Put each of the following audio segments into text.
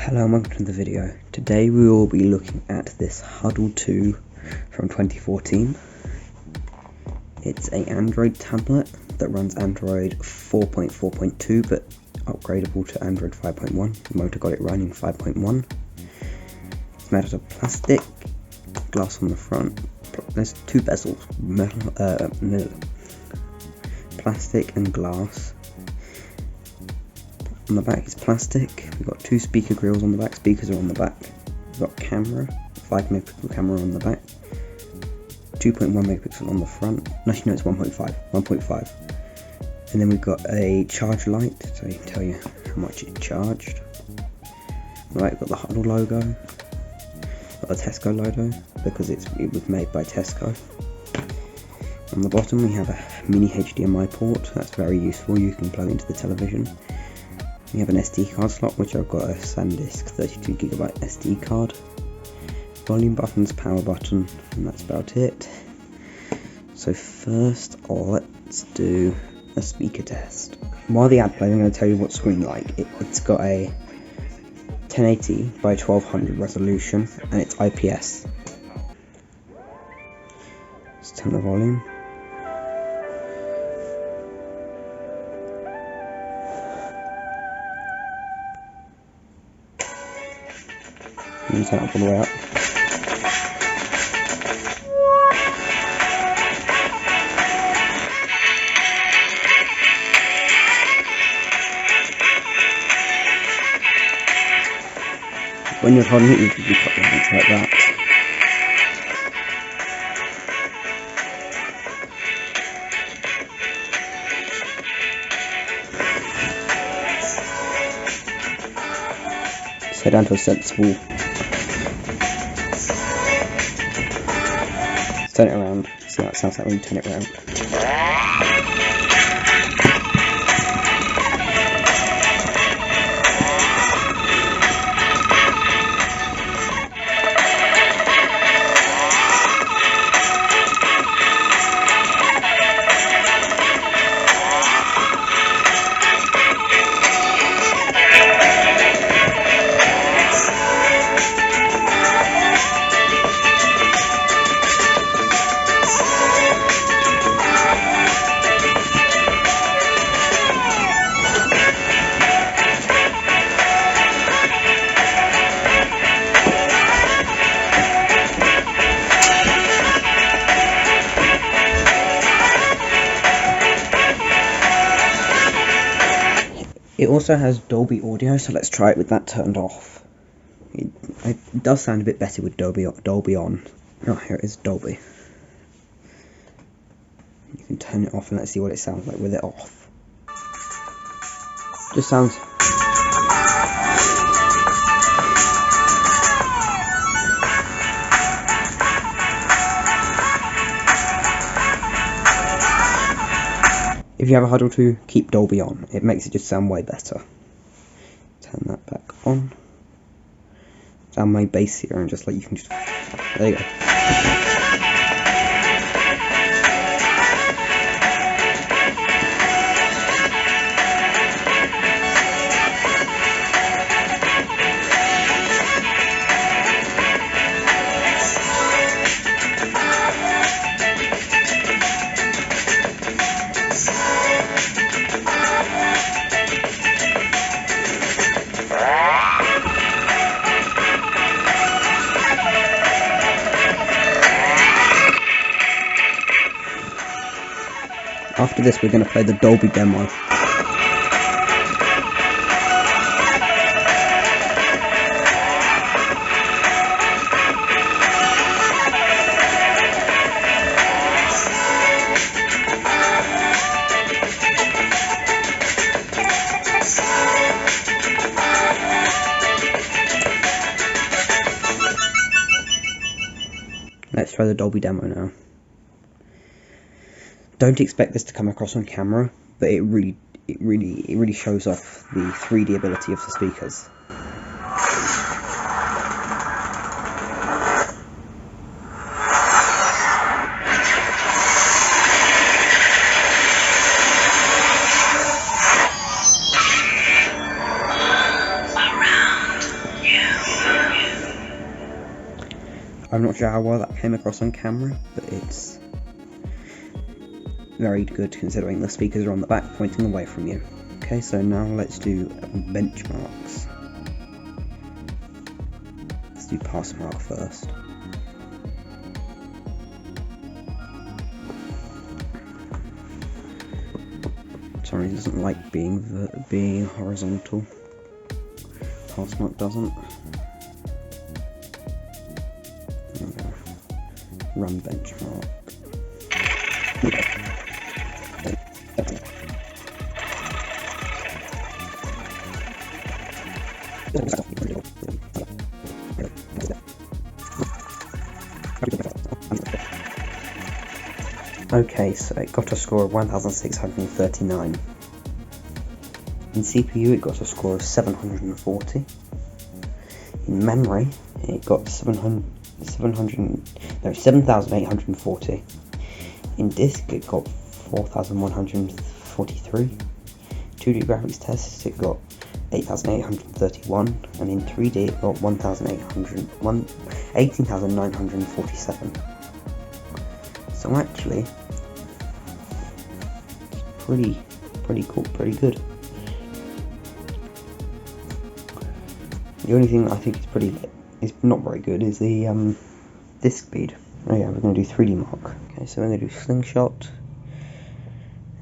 Hello and welcome to the video. Today we will be looking at this Hudl 2 from 2014. It's an Android tablet that runs Android 4.4.2 but upgradable to Android 5.1. The motor got it running 5.1. It's made out of plastic, glass on the front. There's two bezels, plastic and glass. On the back is plastic. We've got two speaker grills on the back, speakers are on the back. We've got camera, 5 megapixel camera on the back, 2.1 megapixel on the front. Actually no, it's 1.5. And then we've got a charge light, so I can tell you how much it charged. On the right, we've got the Hudl logo, got the Tesco logo, because it was made by Tesco. On the bottom we have a mini HDMI port, that's very useful, you can plug into the television. We have an SD card slot, which I've got a SanDisk 32GB SD card. Volume buttons, power button, and that's about it. So first, let's do a speaker test. While the ad plays, I'm going to tell you what screen like. It's got a 1080 by 1200 resolution, and it's IPS. Let's turn the volume. And turn it up all the way up. When you're holding it, you can put your hands like that. Set down to a sensible. Turn it around. See how it sounds like when you turn it around. It also has Dolby audio, so let's try it with that turned off. It does sound a bit better with Dolby on. Oh, here it is, Dolby. You can turn it off and let's see what it sounds like with it off. Just sounds... If you have a Hudl 2, keep Dolby on. It makes it just sound way better. Turn that back on. Sound my bass here and just like you can just... There you go. After this, we're going to play the Dolby demo. Let's try the Dolby demo now. Don't expect this to come across on camera, but it really shows off the 3D ability of the speakers. I'm not sure how well that came across on camera, but it's very good considering the speakers are on the back pointing away from you. Okay, so now let's do benchmarks. Let's do pass mark first. Sorry, it doesn't like being horizontal. Pass mark doesn't. Run benchmark. Okay, so it got a score of 1639. In CPU it got a score of 740. In memory it got 7,840. In disk it got 4,143. 2D graphics tests it got 8,831, and in 3D it got 18,947. So actually, pretty cool, pretty good. The only thing that I think is not very good is the disk speed. Oh yeah, we're going to do 3D mark. Okay, so we're going to do slingshot,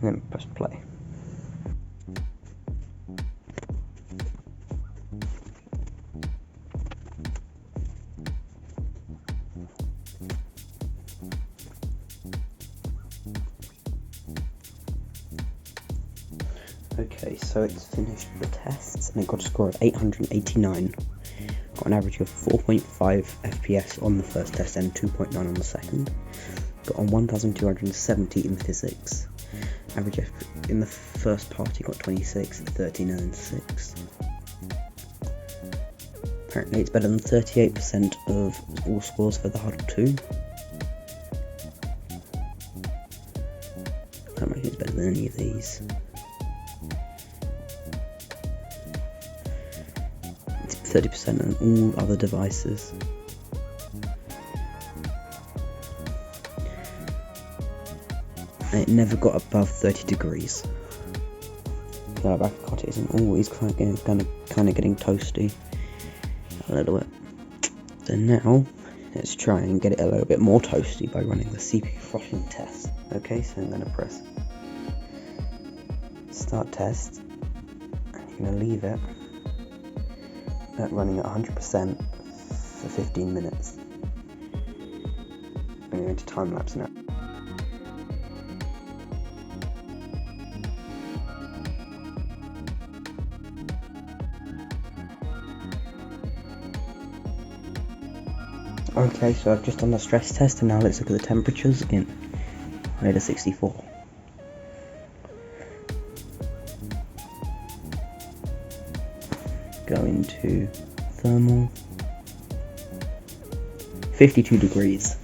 and then press play. Okay, so it's finished the tests and it got a score of 889. Got an average of 4.5 FPS on the first test and 2.9 on the second. Got on 1,270 in physics. Average in the first part, it got 26, 13 and 6. Apparently it's better than 38% of all scores for the Hudl 2. I don't think it's better than any of these. It's 30% on all other devices. And it never got above 30 degrees. So back got it isn't always kind of getting toasty a little bit. So now let's try and get it a little bit more toasty by running the CPU frothing test. Okay, so I'm going to press start test, and you're going to leave it at running at 100% for 15 minutes. I'm going to time lapse now. Okay, so I've just done the stress test, and now let's look at the temperatures in Radar 64. Go into thermal. 52 degrees.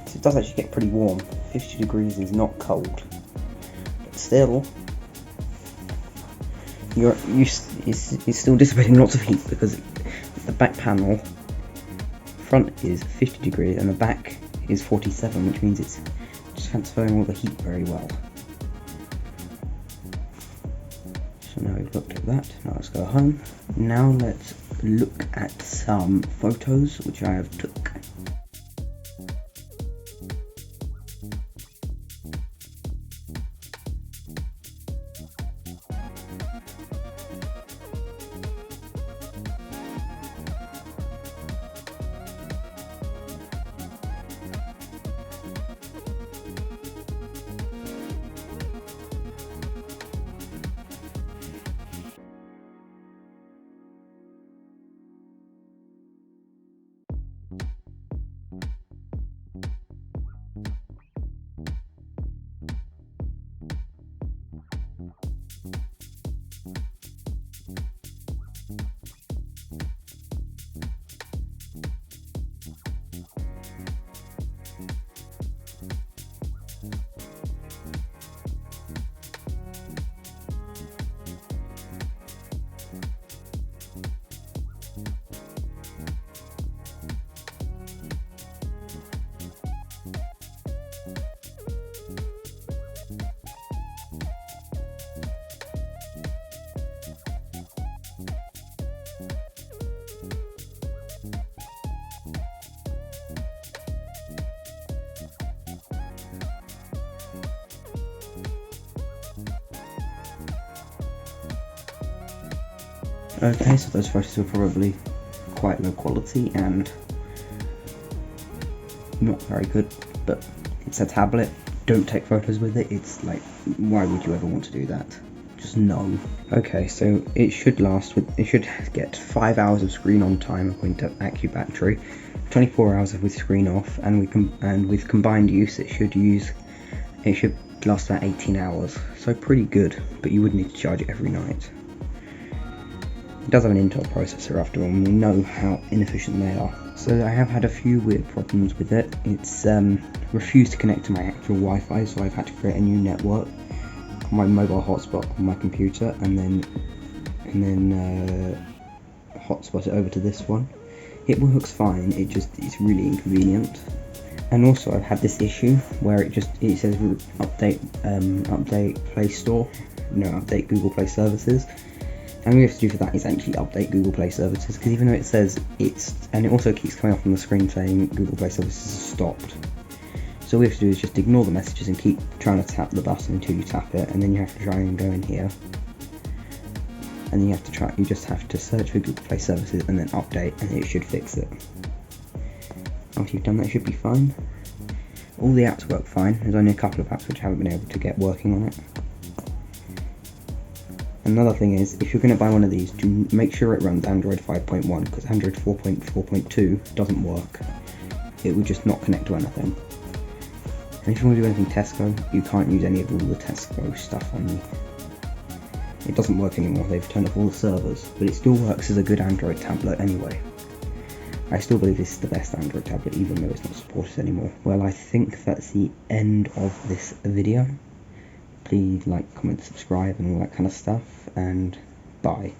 So it does actually get pretty warm. 52 degrees is not cold, but still, you're still dissipating lots of heat because the back panel. Front is 50 degrees and the back is 47, which means it's just transferring all the heat very well. So now we've looked at that. Now let's go home. Now let's look at some photos which I have took. Okay, so those photos were probably quite low quality and not very good, but it's a tablet. Don't take photos with it. It's like, why would you ever want to do that? Just no. Okay, so it should get 5 hours of screen on time according to AccuBattery, 24 hours with screen off, and with combined use it should last about 18 hours. So pretty good, but you would need to charge it every night. It does have an Intel processor after all, and we know how inefficient they are. So I have had a few weird problems with it. It's refused to connect to my actual Wi-Fi, so I've had to create a new network on my mobile hotspot on my computer, and then hotspot it over to this one. It works fine. It's really inconvenient. And also I've had this issue where it says update Play Store, update Google Play Services. And what we have to do for that is actually update Google Play Services, because even though it says and it also keeps coming up on the screen saying Google Play Services is stopped. So all we have to do is just ignore the messages and keep trying to tap the button until you tap it, and then you have to try and go in here. And then you just have to search for Google Play Services and then update, and it should fix it. After you've done that, it should be fine. All the apps work fine. There's only a couple of apps which I haven't been able to get working on it. Another thing is, if you're going to buy one of these, to make sure it runs Android 5.1, because Android 4.4.2 doesn't work. It would just not connect to anything. And if you want to do anything Tesco, you can't use any of all the Tesco stuff on you. It doesn't work anymore, they've turned off all the servers, but it still works as a good Android tablet anyway. I still believe this is the best Android tablet, even though it's not supported anymore. Well, I think that's the end of this video. Please like, comment, subscribe and all that kind of stuff, and bye.